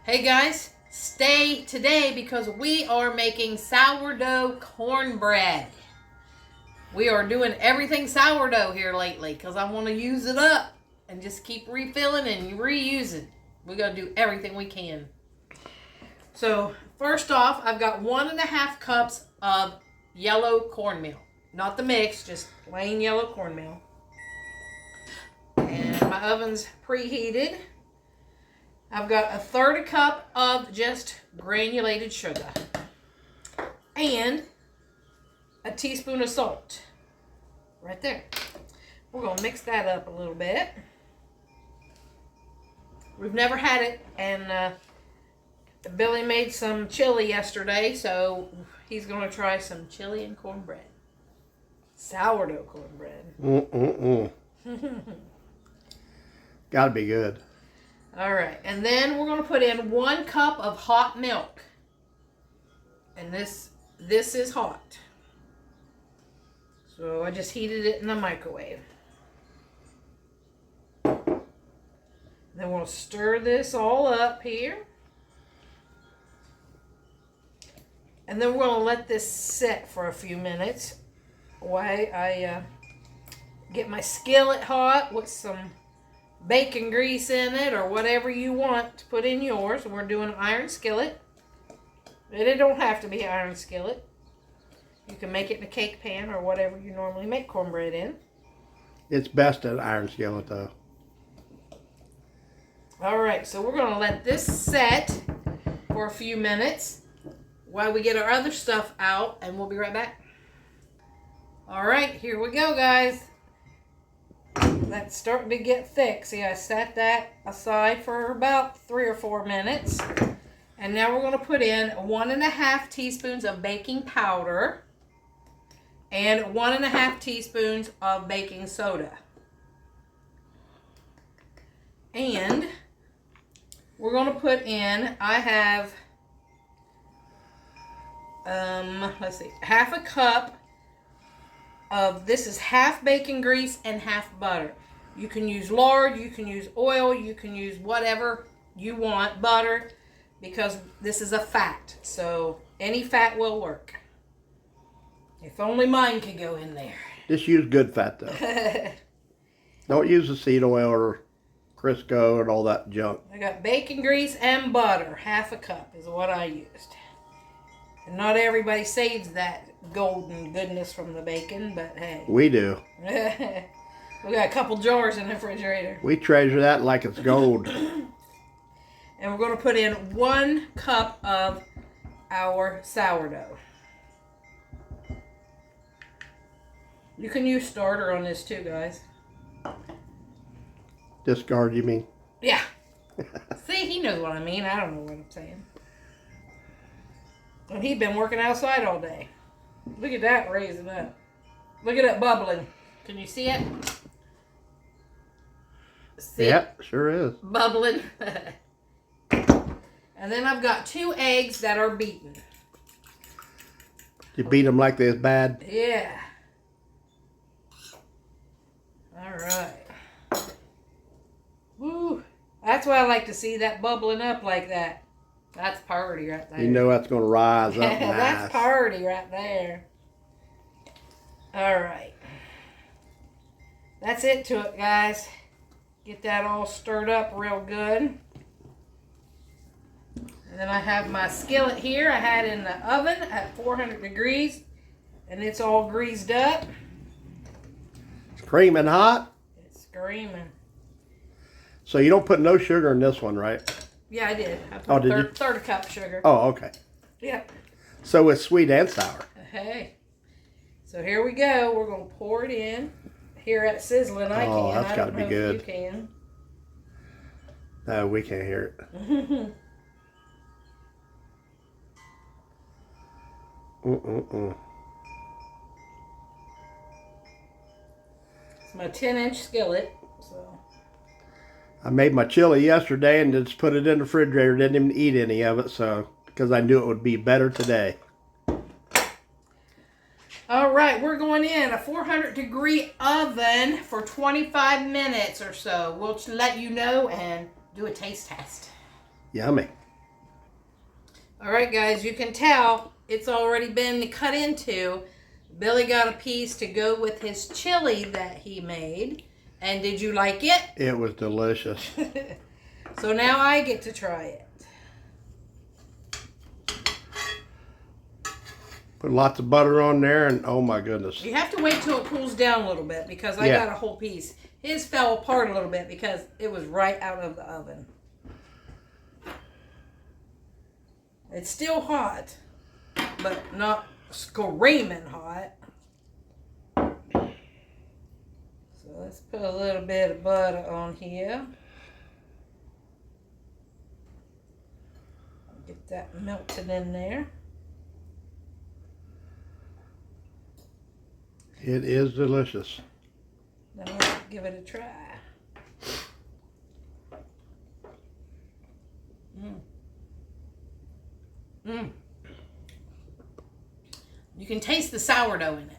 Hey guys, stay today because we are making sourdough cornbread. We are doing everything sourdough here lately because I want to use it up and just keep refilling and reusing. We're going to do everything we can. So first off, I've got 1.5 cups of yellow cornmeal. Not the mix, just plain yellow cornmeal. And my oven's preheated. I've got 1/3 cup of just granulated sugar. And a teaspoon of salt. Right there. We're going to mix that up a little bit. We've never had it, and Billy made some chili yesterday, so he's going to try some chili and cornbread. Sourdough cornbread. Gotta be good. All right, and then we're going to put in 1 cup of hot milk. And this is hot. So I just heated it in the microwave. Then we'll stir this all up here. And then we're going to let this sit for a few minutes while I get my skillet hot with some bacon grease in it or whatever you want to put in yours. We're doing an iron skillet. And it don't have to be an iron skillet. You can make it in a cake pan or whatever you normally make cornbread in. It's best at iron skillet though. Alright, so we're going to let this set for a few minutes while we get our other stuff out, and we'll be right back. Alright, here we go, guys. That's starting to get thick. See, I set that aside for about 3 or 4 minutes. And now we're going to put in 1.5 teaspoons of baking powder and 1.5 teaspoons of baking soda. And we're going to put in, I have, let's see, 1/2 cup of, this is half bacon grease and half butter. You can use lard, you can use oil, you can use whatever you want, butter, because this is a fat. So any fat will work. If only mine could go in there. Just use good fat though. Don't use the seed oil or Crisco and all that junk. I got bacon grease and butter. 1/2 cup is what I used. And not everybody saves that golden goodness from the bacon, but hey. We do. We got a couple jars in the refrigerator. We treasure that like it's gold. And we're going to put in 1 cup of our sourdough. You can use starter on this too, guys. Discard, you mean? Yeah. See, he knows what I mean. I don't know what I'm saying. And he's been working outside all day. Look at that raising up. Look at that bubbling. Can you see it? See Yeah, sure is. bubbling. And then I've got 2 eggs that are beaten. You beat them like this bad? Yeah. All right. Woo. That's why I like to see that bubbling up like that. That's party right there. You know that's going to rise up nice. That's party right there. All right. That's it to it, guys. Get that all stirred up real good. And then I have my skillet here. I had in the oven at 400 degrees. And it's all greased up. Screaming hot? It's screaming. So you don't put no sugar in this one, right? Yeah, I did. I put did you? 1/3 cup sugar. Oh, okay. Yep. So it's sweet and sour. Hey. So here we go. We're going to pour it in. Here at Sizzling, I can. Oh, that's I got to don't be know good. if you can. No, we can't hear it. It's my 10-inch skillet. So. I made my chili yesterday and just put it in the refrigerator. Didn't even eat any of it, so because I knew it would be better today. All right, we're going in a 400-degree oven for 25 minutes or so. We'll let you know and do a taste test. Yummy. All right, guys, you can tell it's already been cut into. Billy got a piece to go with his chili that he made. And did you like it? It was delicious. So now I get to try it. Put lots of butter on there, and oh my goodness. You have to wait till it cools down a little bit because I got a whole piece. His fell apart a little bit because it was right out of the oven. It's still hot, but not screaming hot. So let's put a little bit of butter on here. Get that melted in there. It is delicious. Now let's give it a try. You can taste the sourdough in it,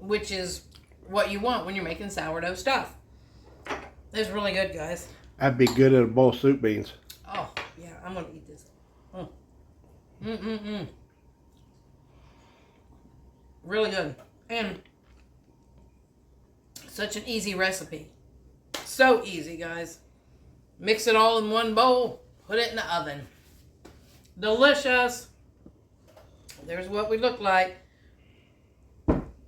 which is what you want when you're making sourdough stuff. It's really good, guys. That'd be good in a bowl of soup beans. Oh, yeah, I'm going to eat this. Really good. And such an easy recipe. So easy, guys. Mix it all in one bowl. Put it in the oven. Delicious. There's what we look like.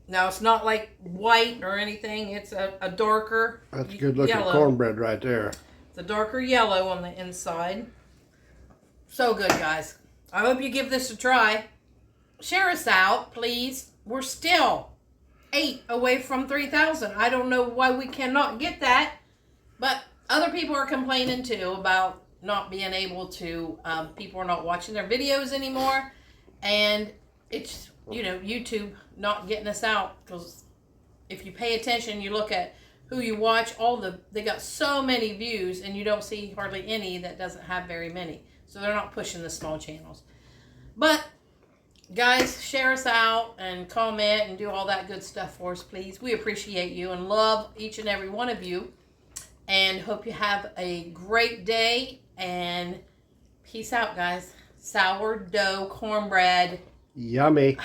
Now, it's not like white or anything. It's a darker yellow. That's good looking cornbread right there. It's a darker yellow on the inside. So good, guys. I hope you give this a try. Share us out, please. We're still 8 away from 3,000. I don't know why we cannot get that, but other people are complaining too about not being able to, people are not watching their videos anymore, and it's, you know, YouTube not getting us out, because if you pay attention, you look at who you watch, they got so many views, and you don't see hardly any that doesn't have very many, so they're not pushing the small channels. But guys, share us out and comment and do all that good stuff for us, please. We appreciate you and love each and every one of you. And hope you have a great day. And peace out, guys. Sourdough cornbread. Yummy.